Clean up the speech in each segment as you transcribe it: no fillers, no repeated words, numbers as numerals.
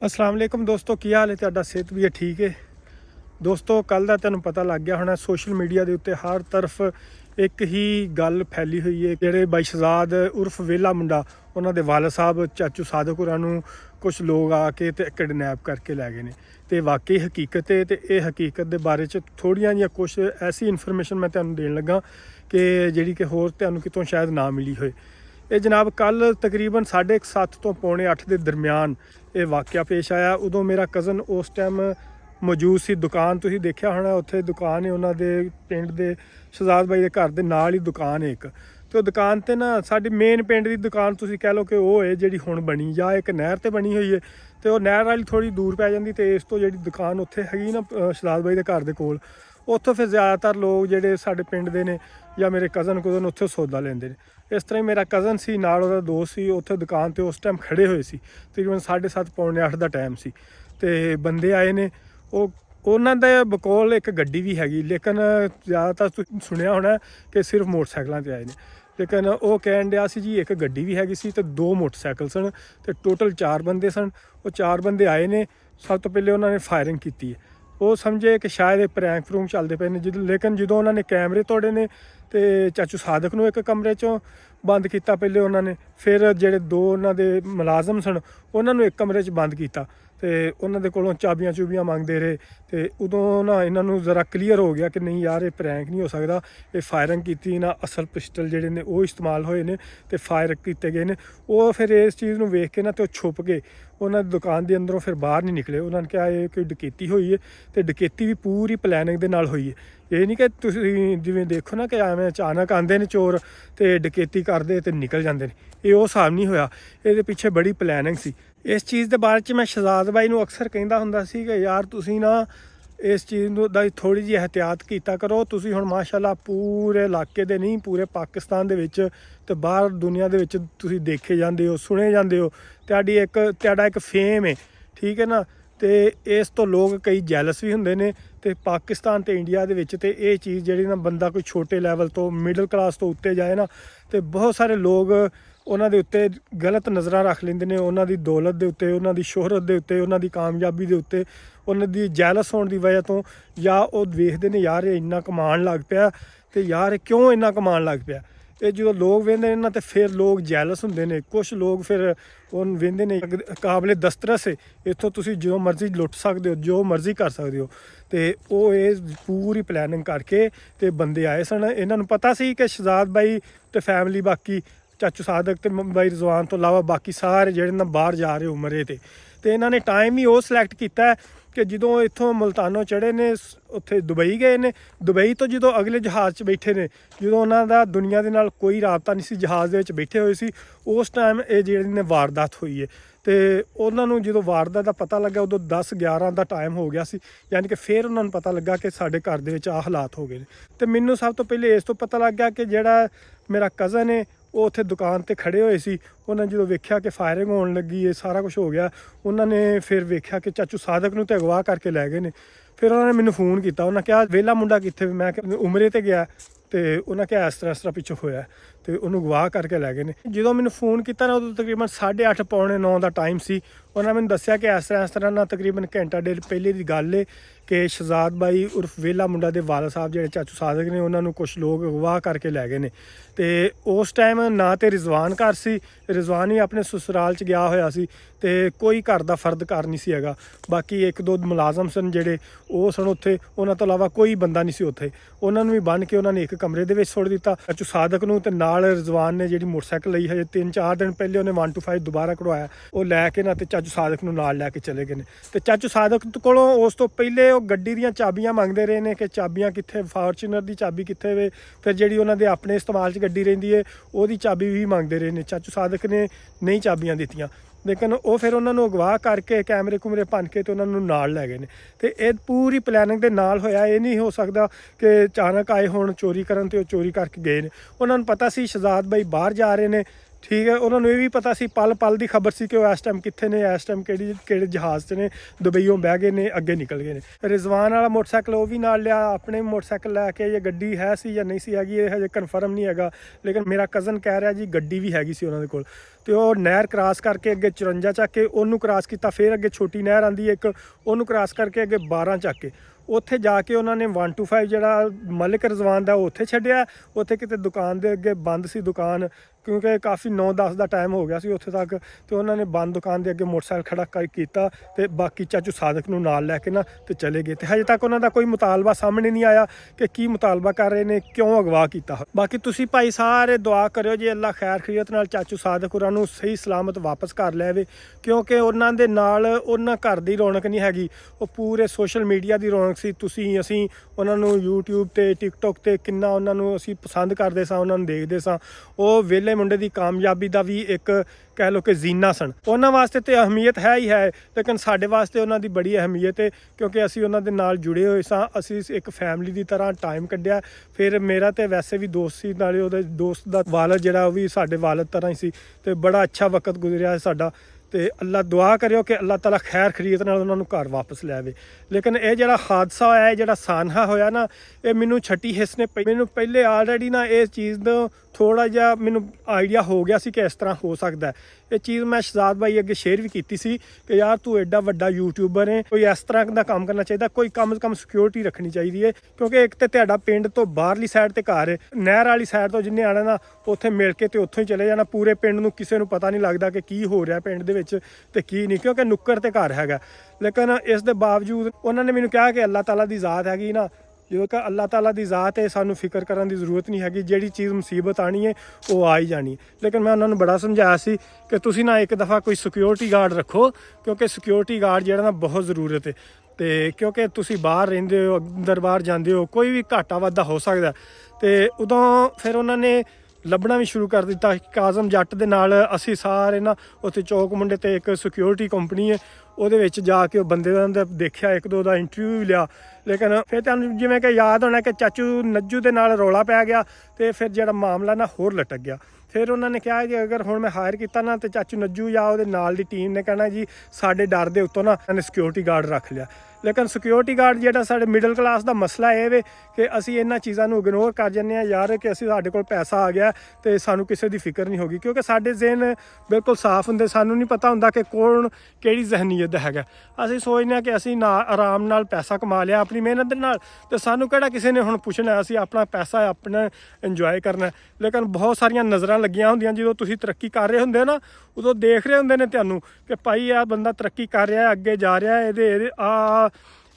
अस्सलाम वालेकुम दोस्तों, की हाल है तुहाडा? सेहत भी है ठीक है दोस्तों। कल का तुहानूं पता लग गया होना, सोशल मीडिया के उत्ते हर तरफ एक ही गल फैली हुई है। जिहड़े बाई शहजाद उर्फ वेला मुंडा, उन्होंने वालद साहब चाचू सादक होरां नूं कुछ लोग आके ते किडनैप करके लै गए ने। ते वाकई हकीकत है। ते इह हकीकत के बारे च थोड़ियां जिहियां कुछ ऐसी इन्फॉर्मेशन मैं तुहानूं देन लगा कि जिहड़ी कि होर तुहानूं कितों शायद ना मिली होए। ये जनाब कल तकरीबन 7:30 तो 7:45 के दरम्यान ये वाक़या पेश आया। उदों मेरा कज़न उस टाइम मौजूद सी। दुकान तुसीं देखिया होना, उत्थे दुकान है उन्होंने पिंड दे शहजाद बाई के घर के नाल ही दुकान है एक। तो दुकान ते ना साडी मेन पिंड की दुकान तुसीं कह लो कि वो है जिहड़ी हुण बनी, या एक नहर ते बनी हुई है। तो वो नहर वाली थोड़ी दूर पै जांदी, ते इस तो जिहड़ी दुकान उत्थे हैगी ना शहजाद बाई के घर के कोल, उत्थों फिर ज़्यादातर लोग जिहड़े साडे पिंड दे ने या मेरे कज़न कुज़न उत्थे सौदा लेंदे ने। इस तरह ही मेरा कज़न सी नाल उहदा दोस्त सी, उत्थे दुकान ते उस टाइम खड़े हुए सी। तकरीबन 7:30 पौने 8 का टाइम सी। ते बंदे आए ने, उन्हां दे बकोल एक गड्डी भी हैगी, लेकिन ज़्यादातर तुसीं सुनिया होना कि सिर्फ मोटरसाइकिलों ते आए ने। लेकिन वो कहन दिया सी जी एक गड्डी भी हैगी सी ते 2 मोटरसाइकिल सन, ते टोटल 4 बंदे सन। वो 4 बंदे आए ने। सब तो पहले उन्होंने फायरिंग की है। वो समझे कि शायद प्रैंक फ्रूंक चलते पे ने, लेकिन जो उन्होंने कैमरे तोड़े ने तो चाचू सादक नूं एक कमरे चों बंद किया पहले उन्होंने, फिर जेडे 2 उन्होंने मुलाजम सन उन्होंने एक कमरे च बंद किया। तो उन्होंने कोलों चाबियां चूबियां मंगते रहे। तो उदों ना इन्हों ज़रा क्लीयर हो गया कि नहीं यार ये प्रैंक नहीं हो सकता। ये फायरिंग की ना, असल पिस्टल जेडे ने वो इस्तेमाल होए ने ते फायर किए गए ने। वो फिर इस चीज़ नूं वेख के ना तो छुप गए। उन्होंने दुकान के अंदरों फिर बाहर नहीं निकले। उन्होंने कहा ये कोई डकैती हुई है, तो डकैती भी पूरी प्लैनिंग के नाल हुई है। ये नहीं कि तुसीं जिवें देखो ना कि एवें अचानक आंदे ने चोर ते डकैती करदे ते निकल जांदे ने, ये वो हिसाब नहीं होया। ये पिछे बड़ी प्लैनिंग सी। इस चीज़ के बारे च मैं शहजाद बाई नूं अक्सर कहंदा हुंदा सी कि यार तुसीं ना इस चीज़ दा थोड़ी जी एहतियात कीता करो। तुसीं हुण माशाअल्लाह पूरे इलाके दे नहीं, पूरे पाकिस्तान दे विच ते बाहर दुनिया दे विच तुसीं देखे जांदे हो, सुने जांदे हो। तुहाडा एक फेम है, ठीक है ना। तो इस तो लोग कई जैलस भी हुंदे ने। ते पाकिस्तान ते इंडिया दे विच ते ये चीज़ जिहड़ी ना, बंदा कोई छोटे लैवल तो मिडल क्लास तो उत्ते जाए ना, तो बहुत सारे लोग उन्हां दे उत्ते गलत नज़रां रख लेंदे ने। उन्हां दी दौलत दे उत्ते, उन्हां दी शोहरत दे उत्ते, उन्हां दी कामयाबी दे उत्ते, उन्हां दी जैलस होने की वजह तो, या वो देखते हैं यार ये इन्ना कमान लग पिया, तो यार क्यों इन्ना कमान लग पिया। ये जो लोग वेंदे ना, तो फिर लोग जैलस हुंदे ने। कुछ लोग फिर उन वेंदे ने काबिले दस्तरस है, इत्थों तुसीं जो मर्जी लुट सकते हो, जो मर्जी कर सकते हो। तो वो ये पूरी प्लैनिंग करके ते बंदे आए सन। इन्हों पता सी कि शहजाद बाई ते फैमिली, बाकी चाचू सादक ते बाई रिजवान तो इलावा बाकी सारे जिहड़े ना बाहर जा रहे उमरे ते। तो इन्होंने टाइम ही वो सिलैक्ट किया कि जो इत्थों मुल्तानों चढ़े ने, उत्थे दुबई गए ने। दुबई तो जो अगले जहाज़ च बैठे ने, जो उन्होंने दुनिया के नाल कोई राबता नहीं सी, जहाज़ दे बैठे हुए सी, उस टाइम ये जिहड़ी ने वारदात हुई है। तो उन्होंने जो वारदात का पता लगा उदों 10-11 का टाइम हो गया सी। यानी कि फिर उन्होंने पता लगा कि साडे घर दे विच आ हालात हो गए। तो मैनू सब तो पहले इस तो पता लग गया कि जिहड़ा मेरा कज़न है वो उत्थे दुकान ते खड़े हुए सी। उन्होंने जो वेख्या कि फायरिंग होने लगी है, सारा कुछ हो गया, उन्होंने फिर वेख्या कि चाचू सादक नूं ते अगवा करके लै गए ने। फिर उन्होंने मैनू फोन किया, उन्होंने कहा वेला मुंडा कित्थे? मैं उमरे ते गया। तो उन्हें कहा इस तरह पिछों होया, तो उन्होंने गवाह करके लै गए ने। जो मैंने फोन किया ना, उदों तकरीबन 8:30 पौने 9 का टाइम सी। उन्होंने मैंने दस्सिया कि इस तरह ना तकरीबन घंटा डेढ़ पहले की गल है कि शहजाद बाई उर्फ वेला मुंडा के वालद साहब जिहड़े चाचू सादक ने, उन्होंने कुछ लोग अगवा करके लै गए ने। तो उस टाइम ना तो रिजवान घर सी, रिजवान ही अपने ससुराल च गया होया सी, ते कोई घर का फर्द घर नहीं सी हैगा। बाकी 1-2 मुलाजम सन जिहड़े वो सन उत्थे, उन्हां तो इलावा कोई बंदा नहीं सी उत्थे। उन्होंने भी बन के उन्होंने एक कमरे दे विच सुट दिता चाचू सादक नूं, ते नाल रिजवान ने जिहड़ी मोटरसाइकिल लई हजे 3-4 दिन पहले उन्हें 125 दोबारा कढ़वाया, वो लैके ना ते चाचू सादक नूं नाल लैके चले गए ने। ते चाचू सादक कोलों उस तो पहले वो गड्डी दीयां चाबियां मंगदे रहे ने कि चाबियां कित्थे, फॉर्चूनर दी चाबी कित्थे वे। फिर जिहड़ी उन्हां दे अपने इस्तेमाल च गड्डी रहिंदी है ओहदी चाबी भी मंगदे रहे ने। चाचू सादक ने नहीं चाबियां दित्तियां, लेकिन वो फिर उन्होंने अगवा करके कैमरे कुमरे भन के तो उन्होंने नाल लै गए ने। तो ये पूरी प्लैनिंग के नाल होया। ये नहीं हो सकता कि अचानक आए होण चोरी करन ते चोरी करके गए ने। उन्होंने पता सी शहजाद बाई बाहर जा रहे ने, ਠੀਕ ਹੈ। ਉਹਨਾਂ ਨੂੰ ਇਹ ਵੀ ਪਤਾ ਸੀ, ਪਲ ਪਲ ਦੀ ਖਬਰ ਸੀ ਕਿ ਉਹ ਇਸ ਟਾਈਮ ਕਿੱਥੇ ਨੇ, ਇਸ ਟਾਈਮ ਕਿਹੜੇ ਜਹਾਜ਼ 'ਚ ਨੇ, ਦੁਬਈੋਂ ਬਹਿ ਗਏ ਨੇ, ਅੱਗੇ ਨਿਕਲ ਗਏ ਨੇ। ਰਿਜ਼ਵਾਨ ਵਾਲਾ ਮੋਟਰਸਾਈਕਲ ਉਹ ਵੀ ਨਾਲ ਲਿਆ, ਆਪਣੇ ਮੋਟਰਸਾਈਕਲ ਲੈ ਕੇ। ਇਹ ਗੱਡੀ ਹੈ ਸੀ ਜਾਂ ਨਹੀਂ ਸੀ ਹੈਗੀ ਇਹ ਹਜੇ ਕਨਫਰਮ ਨਹੀਂ ਹੈਗਾ, ਲੇਕਿਨ ਮੇਰਾ ਕਜ਼ਨ ਕਹਿ ਰਿਹਾ ਜੀ ਗੱਡੀ ਵੀ ਹੈਗੀ ਸੀ ਉਹਨਾਂ ਦੇ ਕੋਲ। ਤੇ ਉਹ ਨਹਿਰ ਕ੍ਰਾਸ ਕਰਕੇ ਅੱਗੇ 54 ਚੱਕ ਕੇ ਉਹਨੂੰ ਕ੍ਰਾਸ ਕੀਤਾ, ਫਿਰ ਅੱਗੇ ਛੋਟੀ ਨਹਿਰ ਆਉਂਦੀ ਹੈ ਇੱਕ, ਉਹਨੂੰ ਕ੍ਰਾਸ ਕਰਕੇ ਅੱਗੇ 12 ਚੱਕ ਕੇ ਉੱਥੇ ਜਾ ਕੇ ਉਹਨਾਂ ਨੇ 125 ਜਿਹੜਾ ਮਲਿਕ ਰਿਜ਼ਵਾਨ ਦਾ ਉੱਥੇ ਛੱਡਿਆ। ਉੱਥੇ ਕਿਤੇ ਦੁਕਾਨ ਦੇ ਅੱਗੇ ਬੰਦ ਸੀ ਦੁਕਾਨ, ਕਿਉਂਕਿ ਕਾਫੀ 9-10 ਦਾ ਟਾਈਮ ਹੋ ਗਿਆ ਸੀ ਉੱਥੇ ਤੱਕ। ਤੇ ਉਹਨਾਂ ਨੇ ਬੰਦ ਦੁਕਾਨ ਦੇ ਅੱਗੇ ਮੋਟਰਸਾਈਕਲ ਖੜਾ ਕੀਤਾ ਤੇ ਬਾਕੀ ਚਾਚੂ ਸਾਦਕ ਨੂੰ ਨਾਲ ਲੈ ਕੇ ਨਾ ਤੇ ਚਲੇ ਗਏ। ਤੇ ਹਜੇ ਤੱਕ ਉਹਨਾਂ ਦਾ ਕੋਈ ਮੁਤਾਲਬਾ ਸਾਹਮਣੇ ਨਹੀਂ ਆਇਆ ਕਿ ਕੀ ਮੁਤਾਲਬਾ ਕਰ ਰਹੇ ਨੇ, ਕਿਉਂ ਅਗਵਾ ਕੀਤਾ। ਬਾਕੀ ਤੁਸੀਂ ਭਾਈ ਸਾਰੇ ਦੁਆ ਕਰਿਓ ਜੀ ਅੱਲਾ ਖੈਰ ਖੈਰੀਅਤ ਨਾਲ ਚਾਚੂ ਸਾਦਕ ਹੋਰਾਂ ਨੂੰ ਸਹੀ ਸਲਾਮਤ ਵਾਪਸ ਕਰ ਲਿਆਵੇ, ਕਿਉਂਕਿ ਉਹਨਾਂ ਦੇ ਨਾਲ ਉਹਨਾਂ ਘਰ ਦੀ ਰੌਣਕ ਨਹੀਂ ਹੈਗੀ, ਉਹ ਪੂਰੇ ਸੋਸ਼ਲ ਮੀਡੀਆ ਦੀ ਰੌਣਕ ਸੀ। ਤੁਸੀਂ ਅਸੀਂ ਉਹਨਾਂ ਨੂੰ YouTube ਤੇ TikTok ਤੇ ਕਿੰਨਾ ਉਹਨਾਂ ਨੂੰ ਅਸੀਂ ਪਸੰਦ ਕਰਦੇ ਸਾਂ, ਉਹਨਾਂ ਨੂੰ ਦੇਖਦੇ ਸਾਂ। ਉਹ ਵਿਹਲੇ ਮੁੰਡੇ ਦੀ ਕਾਮਯਾਬੀ ਦਾ ਵੀ ਇੱਕ ਕਹਿ ਲਓ ਕਿ ਜ਼ੀਨਾ ਸਨ। ਉਹਨਾਂ ਵਾਸਤੇ ਤੇ ਅਹਿਮੀਅਤ ਹੈ ਹੀ ਹੈ, ਲੇਕਿਨ ਸਾਡੇ ਵਾਸਤੇ ਉਹਨਾਂ ਦੀ ਬੜੀ ਅਹਿਮੀਅਤ ਹੈ, ਕਿਉਂਕਿ ਅਸੀਂ ਉਹਨਾਂ ਦੇ ਨਾਲ ਜੁੜੇ ਹੋਏ ਸਾਂ। ਅਸੀਂ ਇੱਕ ਫੈਮਿਲੀ ਦੀ ਤਰ੍ਹਾਂ ਟਾਈਮ ਕੱਢਿਆ। ਫਿਰ ਮੇਰਾ ਤੇ ਵੈਸੇ ਵੀ ਦੋਸਤ ਸੀ, ਨਾਲੇ ਉਹਦੇ ਦੋਸਤ ਦਾ ਵਾਲਦ ਜਿਹੜਾ ਉਹ ਵੀ ਸਾਡੇ ਵਾਲਦ ਤਰ੍ਹਾਂ ਹੀ ਸੀ, ਤੇ ਬੜਾ ਅੱਛਾ ਵਕਤ ਗੁਜ਼ਰਿਆ ਸਾਡਾ। ਤੇ ਅੱਲਾ ਦੁਆ ਕਰਿਓ ਕਿ ਅੱਲਾਹ ਤਾਲਾ ਖੈਰ ਖੈਰੀਅਤ ਨਾਲ ਉਹਨਾਂ ਨੂੰ ਘਰ ਵਾਪਸ ਲੈ ਆਵੇ। ਲੇਕਿਨ ਇਹ ਜਿਹੜਾ ਹਾਦਸਾ ਹੋਇਆ, ਜਿਹੜਾ ਸਾਨਹਾ ਹੋਇਆ ਨਾ, ਇਹ ਮੈਨੂੰ ਛੱਟੀ ਹਿੱਸ ਨੇ ਮੈਨੂੰ ਪਹਿਲੇ ਆਲਰੇਡੀ ਨਾ ਇਸ ਚੀਜ਼ ਦਾ ਥੋੜ੍ਹਾ ਜਿਹਾ ਮੈਨੂੰ ਆਈਡੀਆ ਹੋ ਗਿਆ ਸੀ ਕਿ ਇਸ ਤਰ੍ਹਾਂ ਹੋ ਸਕਦਾ। ਇਹ ਚੀਜ਼ ਮੈਂ ਸ਼ਹਜ਼ਾਦ ਭਾਈ ਅੱਗੇ ਸ਼ੇਅਰ ਵੀ ਕੀਤੀ ਸੀ ਕਿ ਯਾਰ ਤੂੰ ਐਡਾ ਵੱਡਾ ਯੂਟਿਊਬਰ ਹੈ, ਕੋਈ ਇਸ ਤਰ੍ਹਾਂ ਦਾ ਕੰਮ ਕਰਨਾ ਚਾਹੀਦਾ, ਕੋਈ ਕਮ ਸੇ ਕਮ ਸਿਕਿਉਰਿਟੀ ਰੱਖਣੀ ਚਾਹੀਦੀ ਹੈ। ਕਿਉਂਕਿ ਇੱਕ ਤਾਂ ਤੁਹਾਡਾ ਪਿੰਡ ਤੋਂ ਬਾਹਰਲੀ ਸਾਈਡ ਤੇ ਘਰ ਹੈ, ਨਹਿਰ ਵਾਲੀ ਸਾਈਡ ਤੋਂ ਜਿੰਨੇ ਆਣਾ ਨਾ ਉੱਥੇ ਮਿਲ ਕੇ ਤੇ ਉੱਥੋਂ ਹੀ ਚਲੇ ਜਾਣਾ। ਪੂਰੇ ਪਿੰਡ ਨੂੰ ਕਿਸੇ ਨੂੰ ਪਤਾ ਨਹੀਂ ਲੱਗਦਾ ਕਿ ਕੀ ਹੋ ਰਿਹਾ ਪਿੰਡ ਦੇ ਵਿੱਚ ਤੇ ਕੀ ਨਹੀਂ, ਕਿਉਂਕਿ ਨੁੱਕਰ ਤੇ ਘਰ ਹੈਗਾ। ਲੇਕਿਨ ਇਸ ਦੇ ਬਾਵਜੂਦ ਉਹਨਾਂ ਨੇ ਮੈਨੂੰ ਕਿਹਾ ਕਿ ਅੱਲਾਹ ਤਾਲਾ ਦੀ ਜ਼ਾਤ ਹੈਗੀ ਨਾ, ਜਦੋਂ ਕਿ ਅੱਲਾਹ ਤਾਲਾ ਦੀ ਜ਼ਾਤ ਹੈ, ਸਾਨੂੰ ਫਿਕਰ ਕਰਨ ਦੀ ਜ਼ਰੂਰਤ ਨਹੀਂ ਹੈਗੀ। ਜਿਹੜੀ ਚੀਜ਼ ਮੁਸੀਬਤ ਆਣੀ ਹੈ ਉਹ ਆ ਹੀ ਜਾਣੀ। ਲੇਕਿਨ ਮੈਂ ਉਹਨਾਂ ਨੂੰ ਬੜਾ ਸਮਝਾਇਆ ਸੀ ਕਿ ਤੁਸੀਂ ਨਾ ਇੱਕ ਦਫਾ ਕੋਈ ਸਿਕਿਉਰਿਟੀ ਗਾਰਡ ਰੱਖੋ, ਕਿਉਂਕਿ ਸਿਕਿਉਰਿਟੀ ਗਾਰਡ ਜਿਹੜਾ ਨਾ ਬਹੁਤ ਜ਼ਰੂਰਤ ਹੈ। ਤੇ ਕਿਉਂਕਿ ਤੁਸੀਂ ਬਾਹਰ ਰਹਿੰਦੇ ਹੋ, ਅੰਦਰ ਬਾਹਰ ਜਾਂਦੇ ਹੋ, ਕੋਈ ਵੀ ਘਾਟਾ ਵਾਧਾ ਹੋ ਸਕਦਾ। ਤੇ ਉਦੋਂ ਫਿਰ ਉਹਨਾਂ ਨੇ ਲੱਭਣਾ ਵੀ ਸ਼ੁਰੂ ਕਰ ਦਿੱਤਾ। ਕਾਜ਼ਮ ਜੱਟ ਦੇ ਨਾਲ ਅਸੀਂ ਸਾਰੇ ਨਾ ਉੱਥੇ ਚੌਕ ਮੁੰਡੇ ਤੇ ਇੱਕ ਸਿਕਿਉਰਿਟੀ ਕੰਪਨੀ ਹੈ, ਉਹਦੇ ਵਿੱਚ ਜਾ ਕੇ ਉਹ ਬੰਦੇ ਦਾ ਦੇਖਿਆ, ਇੱਕ ਦੋ ਦਾ ਇੰਟਰਵਿਊ ਵੀ ਲਿਆ। ਲੇਕਿਨ ਫਿਰ ਤੁਹਾਨੂੰ ਜਿਵੇਂ ਕਿ ਯਾਦ ਹੋਣਾ ਕਿ ਚਾਚੂ ਨੱਜੂ ਦੇ ਨਾਲ ਰੌਲਾ ਪੈ ਗਿਆ ਤੇ ਫਿਰ ਜਿਹੜਾ ਮਾਮਲਾ ਨਾ ਹੋਰ ਲਟਕ ਗਿਆ। ਫਿਰ ਉਹਨਾਂ ਨੇ ਕਿਹਾ ਕਿ ਅਗਰ ਹੁਣ ਮੈਂ ਹਾਇਰ ਕੀਤਾ ਨਾ ਤੇ ਚਾਚੂ ਨੱਜੂ ਜਾਂ ਉਹਦੇ ਨਾਲ ਦੀ ਟੀਮ ਨੇ ਕਹਿਣਾ ਜੀ ਸਾਡੇ ਡਰ ਦੇ ਉੱਤੋਂ ਨਾ ਇਹਨੇ ਸਿਕਿਉਰਿਟੀ ਗਾਰਡ ਰੱਖ ਲਿਆ। ਲੇਕਿਨ ਸਿਕਿਉਰਿਟੀ ਗਾਰਡ ਜਿਹੜਾ ਸਾਡੇ ਮਿਡਲ ਕਲਾਸ ਦਾ ਮਸਲਾ ਇਹ ਵੇ ਕਿ ਅਸੀਂ ਇਹਨਾਂ ਚੀਜ਼ਾਂ ਨੂੰ ਇਗਨੋਰ ਕਰ ਜਾਂਦੇ ਹਾਂ ਯਾਰ, ਕਿ ਅਸੀਂ ਸਾਡੇ ਕੋਲ ਪੈਸਾ ਆ ਗਿਆ ਤੇ ਸਾਨੂੰ ਕਿਸੇ ਦੀ ਫਿਕਰ ਨਹੀਂ ਹੋਗੀ, ਕਿਉਂਕਿ ਸਾਡੇ ਜ਼ਿਹਨ ਬਿਲਕੁਲ ਸਾਫ਼ ਹੁੰਦੇ। ਸਾਨੂੰ ਨਹੀਂ ਪਤਾ ਹੁੰਦਾ ਕਿ ਕੌਣ ਕਿਹੜੀ ਜ਼ਹਿਨੀਅਤ ਦਾ ਹੈਗਾ। ਅਸੀਂ ਸੋਚਦੇ ਹਾਂ ਕਿ ਅਸੀਂ ਨਾ ਆਰਾਮ ਨਾਲ ਪੈਸਾ ਕਮਾ ਲਿਆ ਆਪਣੀ ਮਿਹਨਤ ਦੇ ਨਾਲ, ਤੇ ਸਾਨੂੰ ਕਿਹੜਾ ਕਿਸੇ ਨੇ ਹੁਣ ਪੁੱਛਣਾ, ਅਸੀਂ ਆਪਣਾ ਪੈਸਾ ਆਪਣਾ ਇੰਜੋਏ ਕਰਨਾ। ਲੇਕਿਨ ਬਹੁਤ ਸਾਰੀਆਂ ਨਜ਼ਰਾਂ ਲੱਗੀਆਂ ਹੁੰਦੀਆਂ ਜਦੋਂ ਤੁਸੀਂ ਤਰੱਕੀ ਕਰ ਰਹੇ ਹੁੰਦੇ ਨਾ, ਉਦੋਂ ਦੇਖ ਰਹੇ ਹੁੰਦੇ ਨੇ ਤੁਹਾਨੂੰ ਕਿ ਭਾਈ ਆਹ ਬੰਦਾ ਤਰੱਕੀ ਕਰ ਰਿਹਾ, ਅੱਗੇ ਜਾ ਰਿਹਾ,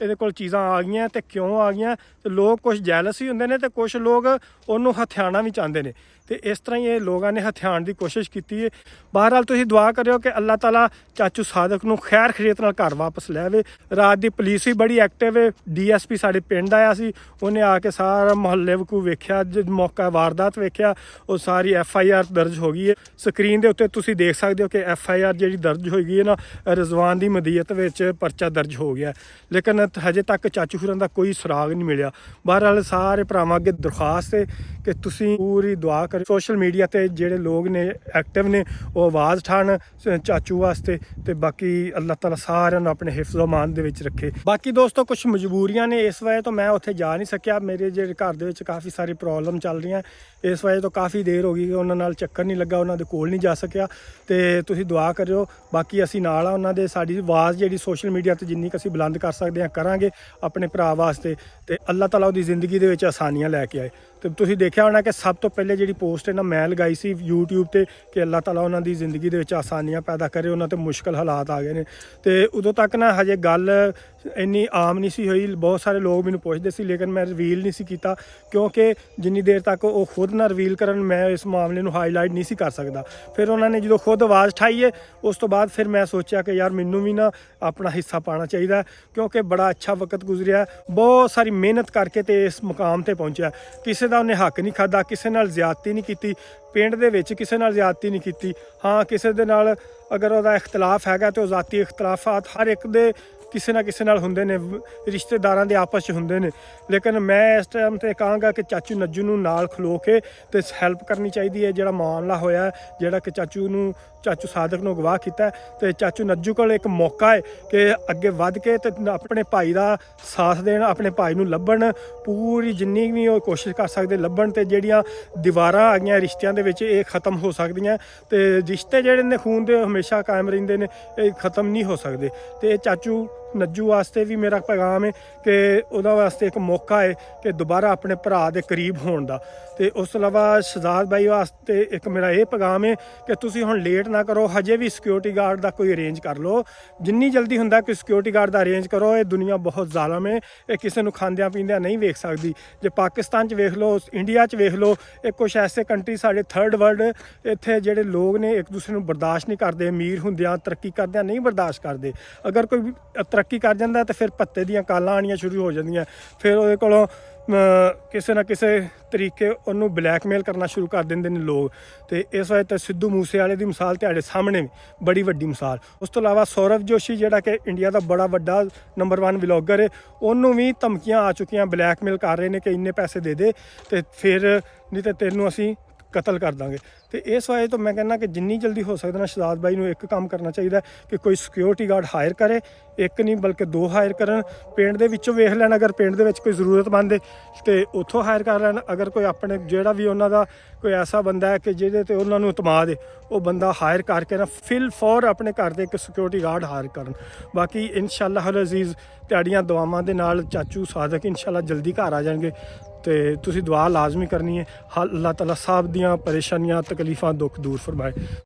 ਇਹਦੇ ਕੋਲ ਚੀਜ਼ਾਂ ਆ ਗਈਆਂ ਤੇ ਕਿਉਂ ਆ ਗਈਆਂ। ਤੇ ਲੋਕ ਕੁਝ ਜੈਲਸ ਹੀ ਹੁੰਦੇ ਨੇ ਤੇ ਕੁਝ ਲੋਕ ਉਹਨੂੰ ਹਥਿਆਣਾ ਵੀ ਚਾਹੁੰਦੇ ਨੇ। ਤੇ ਇਸ ਤਰ੍ਹਾਂ ਹੀ ਇਹ ਲੋਕਾਂ ਨੇ ਹਥਿਆਣ ਦੀ ਕੋਸ਼ਿਸ਼ ਕੀਤੀ ਹੈ। ਬਹਰਹਾਲ ਤੁਸੀਂ ਦੁਆ ਕਰਿਓ ਕਿ ਅੱਲਾਹ ਤਾਲਾ ਚਾਚੂ ਸਾਦਕ ਨੂੰ ਖੈਰ ਖੈਰੀਅਤ ਨਾਲ ਘਰ ਵਾਪਸ ਲੈ ਆਵੇ। ਰਾਤ ਦੀ ਪੁਲਿਸ ਵੀ ਬੜੀ ਐਕਟਿਵ ਹੈ। DSP ਸਾਡੇ ਪਿੰਡ ਆਇਆ ਸੀ, ਉਹਨੇ ਆ ਕੇ ਸਾਰਾ ਮੁਹੱਲੇ ਵਕੂ ਵੇਖਿਆ, ਜਦ ਮੌਕਾ ਵਾਰਦਾਤ ਵੇਖਿਆ, ਉਹ ਸਾਰੀ FIR ਦਰਜ ਹੋ ਗਈ ਹੈ। ਸਕਰੀਨ ਦੇ ਉੱਤੇ ਤੁਸੀਂ ਦੇਖ ਸਕਦੇ ਹੋ ਕਿ FIR ਜਿਹੜੀ ਦਰਜ ਹੋਈ ਗਈ ਹੈ ਨਾ, ਰਿਜ਼ਵਾਨ ਦੀ ਮਦੀਅਤ ਵਿੱਚ ਪਰਚਾ ਦਰਜ ਹੋ ਗਿਆ। ਲੇਕਿਨ ਹਜੇ ਤੱਕ ਚਾਚੂ ਹੋਰਾਂ ਦਾ ਕੋਈ ਸੁਰਾਗ ਨਹੀਂ ਮਿਲਿਆ। ਬਹਰਹਾਲ ਸਾਰੇ ਭਰਾਵਾਂ ਅੱਗੇ ਦਰਖਾਸਤ ਹੈ ਕਿ ਤੁਸੀਂ ਪੂਰੀ ਦੁਆ ਕਰੋ। ਸੋਸ਼ਲ ਮੀਡੀਆ ਤੇ ਜਿਹੜੇ ਲੋਕ ਨੇ ਐਕਟਿਵ ਨੇ ਉਹ ਆਵਾਜ਼ ਉਠਾਉਣ ਚਾਚੂ ਵਾਸਤੇ, ਤੇ ਬਾਕੀ ਅੱਲਾਹ ਤਾਲਾ ਸਾਰਿਆਂ ਨੂੰ ਆਪਣੇ ਹਿਫਜ਼ ਓ ਅਮਾਨ ਦੇ ਵਿੱਚ ਰੱਖੇ। ਬਾਕੀ ਦੋਸਤੋ ਕੁਝ ਮਜਬੂਰੀਆਂ ਨੇ, ਇਸ ਵਜ੍ਹਾ ਤੋਂ ਮੈਂ ਉੱਥੇ ਜਾ ਨਹੀਂ ਸਕਿਆ। ਮੇਰੇ ਜਿਹੜੇ ਘਰ ਦੇ ਵਿੱਚ ਕਾਫੀ ਸਾਰੀ ਪ੍ਰੋਬਲਮ ਚੱਲ ਰਹੀਆਂ, ਇਸ ਵਜ੍ਹਾ ਤੋਂ ਕਾਫੀ ਦੇਰ ਹੋ ਗਈ ਕਿ ਉਹਨਾਂ ਨਾਲ ਚੱਕਰ ਨਹੀਂ ਲੱਗਾ, ਉਹਨਾਂ ਦੇ ਕੋਲ ਨਹੀਂ ਜਾ ਸਕਿਆ। ਤੇ ਤੁਸੀਂ ਦੁਆ ਕਰਿਓ। ਬਾਕੀ ਅਸੀਂ ਨਾਲ ਆ ਉਹਨਾਂ ਦੇ। ਸਾਡੀ ਆਵਾਜ਼ ਜਿਹੜੀ ਸੋਸ਼ਲ ਮੀਡੀਆ ਤੇ ਜਿੰਨੀ ਕੁ ਅਸੀਂ ਬੁਲੰਦ ਕਰ ਸਕਦੇ ਹਾਂ ਕਰਾਂਗੇ ਆਪਣੇ ਭਰਾ ਵਾਸਤੇ, ਤੇ ਅੱਲਾਹ ਤਾਲਾ ਉਹਦੀ ਜ਼ਿੰਦਗੀ ਦੇ ਵਿੱਚ ਆਸਾਨੀਆਂ ਲੈ ਕੇ ਆਏ। ਤੇ ਤੁਸੀਂ ਦੇਖਿਆ ਹੋਣਾ ਕਿ ਸਭ ਤੋਂ ਪਹਿਲੇ ਜਿਹੜੀ ਪੋਸਟ ਹੈ ਨਾ ਮੈਂ ਲਗਾਈ ਸੀ YouTube ਤੇ ਕਿ ਅੱਲਾਹ ਤਾਲਾ ਉਹਨਾਂ ਦੀ ਜ਼ਿੰਦਗੀ ਦੇ ਵਿੱਚ ਆਸਾਨੀਆਂ ਪੈਦਾ ਕਰੇ, ਉਹਨਾਂ ਤੇ ਮੁਸ਼ਕਲ ਹਾਲਾਤ ਆ ਗਏ ਨੇ। ਤੇ ਉਦੋਂ ਤੱਕ ਨਾ ਹਜੇ ਗੱਲ ਇੰਨੀ ਆਮ ਨਹੀਂ ਸੀ ਹੋਈ। ਬਹੁਤ ਸਾਰੇ ਲੋਕ ਮੈਨੂੰ ਪੁੱਛਦੇ ਸੀ, ਲੇਕਿਨ ਮੈਂ ਰਿਵੀਲ ਨਹੀਂ ਸੀ ਕੀਤਾ, ਕਿਉਂਕਿ ਜਿੰਨੀ ਦੇਰ ਤੱਕ ਉਹ ਖੁਦ ਨਾ ਰਿਵੀਲ ਕਰਨ ਮੈਂ ਇਸ ਮਾਮਲੇ ਨੂੰ ਹਾਈਲਾਈਟ ਨਹੀਂ ਸੀ ਕਰ ਸਕਦਾ। ਫਿਰ ਉਹਨਾਂ ਨੇ ਜਦੋਂ ਖੁਦ ਆਵਾਜ਼ ਉਠਾਈ ਹੈ, ਉਸ ਤੋਂ ਬਾਅਦ ਫਿਰ ਮੈਂ ਸੋਚਿਆ ਕਿ ਯਾਰ ਮੈਨੂੰ ਵੀ ਨਾ ਆਪਣਾ ਹਿੱਸਾ ਪਾਉਣਾ ਚਾਹੀਦਾ, ਕਿਉਂਕਿ ਬੜਾ ਅੱਛਾ ਵਕਤ ਗੁਜ਼ਰਿਆ, ਬਹੁਤ ਸਾਰੀ ਮਿਹਨਤ ਕਰਕੇ ਤੇ ਇਸ ਮੁਕਾਮ ਤੇ ਪਹੁੰਚਿਆ। ਕਿਸੇ ਦਾ ਉਹਨੇ ਹੱਕ ਨਹੀਂ ਖਾਦਾ, ਕਿਸੇ ਨਾਲ ਜ਼ਿਆਦਤੀ ਨਹੀਂ ਕੀਤੀ। ਪਿੰਡ ਦੇ ਵਿੱਚ ਕਿਸੇ ਨਾਲ ਜ਼ਿਆਦਤੀ ਨਹੀਂ ਕੀਤੀ। ਹਾਂ, ਕਿਸੇ ਦੇ ਨਾਲ ਅਗਰ ਉਹਦਾ ਇਖਤਲਾਫ ਹੈਗਾ ਤੇ ਉਹ ਜ਼ਾਤੀ ਇਖਤਲਾਫਾਤ ਹਰ ਇੱਕ ਦੇ ਕਿਸੇ ਨਾ ਕਿਸੇ ਨਾਲ ਹੁੰਦੇ ਨੇ, ਰਿਸ਼ਤੇਦਾਰਾਂ ਦੇ ਆਪਸ 'ਚ ਹੁੰਦੇ ਨੇ। ਲੇਕਿਨ ਮੈਂ ਇਸ ਟਾਈਮ ਤੇ ਕਹਾਂਗਾ ਕਿ ਚਾਚੂ ਨੱਜੂ ਨੂੰ ਨਾਲ ਖਲੋ ਕੇ ਤੇ ਹੈਲਪ ਕਰਨੀ ਚਾਹੀਦੀ ਹੈ। ਜਿਹੜਾ ਮਾਮਲਾ ਹੋਇਆ, ਜਿਹੜਾ ਕਿ ਚਾਚੂ ਸਾਦਕ ਨੂੰ ਅਗਵਾ ਕੀਤਾ, ਤੇ ਚਾਚੂ ਨੱਜੂ ਕੋਲ ਇੱਕ ਮੌਕਾ ਹੈ ਕਿ ਅੱਗੇ ਵੱਧ ਕੇ ਤੇ ਆਪਣੇ ਭਾਈ ਦਾ ਸਾਥ ਦੇਣ, ਆਪਣੇ ਭਾਈ ਨੂੰ ਲੱਭਣ, ਪੂਰੀ ਜਿੰਨੀ ਵੀ ਉਹ ਕੋਸ਼ਿਸ਼ ਕਰ ਸਕਦੇ ਲੱਭਣ, ਤੇ ਜਿਹੜੀਆਂ ਦੀਵਾਰਾਂ ਆ ਗਈਆਂ ਰਿਸ਼ਤਿਆਂ ਦੇ ਵਿੱਚ ਇਹ ਖਤਮ ਹੋ ਸਕਦੀਆਂ। ਤੇ ਰਿਸ਼ਤੇ ਜਿਹੜੇ ਨੇ ਖੂਨ ਦੇ ਹਮੇਸ਼ਾ ਕਾਇਮ ਰਹਿੰਦੇ ਨੇ, ਇਹ ਖਤਮ ਨਹੀਂ ਹੋ ਸਕਦੇ। ਤੇ ਇਹ ਚਾਚੂ ਨੱਜੂ ਵਾਸਤੇ ਵੀ ਮੇਰਾ ਪੈਗਾਮ ਹੈ ਕਿ ਉਹਦਾ ਵਾਸਤੇ ਇੱਕ ਮੌਕਾ ਹੈ ਕਿ ਦੁਬਾਰਾ ਆਪਣੇ ਭਰਾ ਦੇ ਕਰੀਬ ਹੋਣ ਦਾ। ਤੇ ਉਸ ਤੋਂ ਇਲਾਵਾ ਸ਼ਹਜ਼ਾਦ ਬਾਈ ਵਾਸਤੇ ਇੱਕ ਮੇਰਾ ਇਹ ਪੈਗਾਮ ਹੈ ਕਿ ਤੁਸੀਂ ਹੁਣ ਲੇਟ ਨਾ ਕਰੋ, ਹਜੇ ਵੀ ਸਿਕਿਉਰਿਟੀ ਗਾਰਡ ਦਾ ਕੋਈ ਅਰੇਂਜ ਕਰ ਲਓ। ਜਿੰਨੀ ਜਲਦੀ ਹੁੰਦਾ ਕਿ ਸਿਕਿਉਰਿਟੀ ਗਾਰਡ ਦਾ ਅਰੇਂਜ ਕਰੋ। ਇਹ ਦੁਨੀਆ ਬਹੁਤ ਜ਼ਾਲਮ ਹੈ, ਇਹ ਕਿਸੇ ਨੂੰ ਖਾਂਦਿਆਂ ਪੀਂਦਿਆਂ ਨਹੀਂ ਵੇਖ ਸਕਦੀ। ਜੇ ਪਾਕਿਸਤਾਨ 'ਚ ਵੇਖ ਲਓ, ਇੰਡੀਆ 'ਚ ਵੇਖ ਲਓ, ਇਹ ਕੁਛ ਐਸੇ ਕੰਟਰੀ ਸਾਡੇ ਥਰਡ ਵਰਲਡ, ਇੱਥੇ ਜਿਹੜੇ ਲੋਕ ਨੇ ਇੱਕ ਦੂਸਰੇ ਨੂੰ ਬਰਦਾਸ਼ਤ ਨਹੀਂ ਕਰਦੇ। ਅਮੀਰ ਹੁੰਦਿਆਂ ਤਰੱਕੀ ਕਰਦਿਆਂ ਨਹੀਂ ਬਰਦਾਸ਼ਤ ਕਰਦੇ। ਅਗਰ ਕੋਈ ਤਰੱਕੀ ਕਰ ਜਾਂਦਾ ਤਾਂ ਫਿਰ ਭੱਤੇ ਦੀਆਂ ਕਾਲਾਂ ਆਉਣੀਆਂ ਸ਼ੁਰੂ ਹੋ ਜਾਂਦੀਆਂ। ਫਿਰ ਉਹਦੇ ਕੋਲੋਂ ਕਿਸੇ ਨਾ ਕਿਸੇ ਤਰੀਕੇ ਉਹਨੂੰ ਬਲੈਕਮੇਲ ਕਰਨਾ ਸ਼ੁਰੂ ਕਰ ਦਿੰਦੇ ਨੇ ਲੋਕ। ਤੇ ਇਸ ਵਜ੍ਹਾ ਤੇ ਸਿੱਧੂ ਮੂਸੇਵਾਲੇ ਦੀ ਮਿਸਾਲ ਤੁਹਾਡੇ ਸਾਹਮਣੇ ਬੜੀ ਵੱਡੀ ਮਿਸਾਲ। ਉਸ ਤੋਂ ਇਲਾਵਾ ਸੌਰਵ ਜੋਸ਼ੀ ਜਿਹੜਾ ਕਿ ਇੰਡੀਆ ਦਾ ਬੜਾ ਵੱਡਾ ਨੰਬਰ 1 ਵਲੌਗਰ ਹੈ, ਉਹਨੂੰ ਵੀ ਧਮਕੀਆਂ ਆ ਚੁੱਕੀਆਂ, ਬਲੈਕਮੇਲ ਕਰ ਰਹੇ ਨੇ ਕਿ ਇੰਨੇ ਪੈਸੇ ਦੇ ਦੇ ਤੇ ਫਿਰ ਨਹੀਂ ਤੇ ਤੈਨੂੰ ਅਸੀਂ ਕਤਲ ਕਰ ਦਾਂਗੇ। ਤੇ ਇਸ ਵਜ੍ਹਾ ਤੋਂ ਮੈਂ ਕਹਿੰਦਾ ਕਿ ਜਿੰਨੀ ਜਲਦੀ ਹੋ ਸਕਦਾ ਨਾ ਸ਼ਹਜ਼ਾਦ ਬਾਈ ਨੂੰ ਇੱਕ ਕੰਮ ਕਰਨਾ ਚਾਹੀਦਾ ਕਿ ਕੋਈ ਸਿਕਿਉਰਿਟੀ ਗਾਰਡ ਹਾਇਰ ਕਰੇ, ਇੱਕ ਨਹੀਂ ਬਲਕਿ 2 ਹਾਇਰ ਕਰਨ। ਪਿੰਡ ਦੇ ਵਿੱਚੋਂ ਵੇਖ ਲੈਣ, ਅਗਰ ਪਿੰਡ ਦੇ ਵਿੱਚ ਕੋਈ ਜ਼ਰੂਰਤਮੰਦ ਹੈ ਤੇ ਉੱਥੋਂ ਹਾਇਰ ਕਰ ਲੈਣ। ਅਗਰ ਕੋਈ ਆਪਣੇ ਜਿਹੜਾ ਵੀ ਉਹਨਾਂ ਦਾ ਕੋਈ ਐਸਾ ਬੰਦਾ ਹੈ ਕਿ ਜਿਹਦੇ ਤੇ ਉਹਨਾਂ ਨੂੰ ਇਤਮਾਦ ਹੈ, ਉਹ ਬੰਦਾ ਹਾਇਰ ਕਰਕੇ ਨਾ ਫਿਲ ਫੋਰ ਆਪਣੇ ਘਰ ਦੇ ਇੱਕ ਸਿਕਿਉਰਿਟੀ ਗਾਰਡ ਹਾਇਰ ਕਰਨ। ਬਾਕੀ ਇਨਸ਼ਾਅੱਲਾ ਅਲ ਅਜ਼ੀਜ਼ ਤੁਹਾਡੀਆਂ ਦੁਆਵਾਂ ਦੇ ਨਾਲ ਚਾਚੂ ਸਾਦਕ ਇਨਸ਼ਾਅੱਲਾ ਜਲਦੀ ਘਰ ਆ ਜਾਣਗੇ। ਤੇ ਤੁਸੀਂ ਦੁਆ ਲਾਜ਼ਮੀ ਕਰਨੀ ਹੈ, ਅੱਲਾਹ ਤਾਲਾ ਸਭ ਦੀਆਂ ਪਰੇਸ਼ਾਨੀਆਂ ਤਕਲੀਫਾਂ ਦੁੱਖ ਦੂਰ ਫਰਮਾਏ।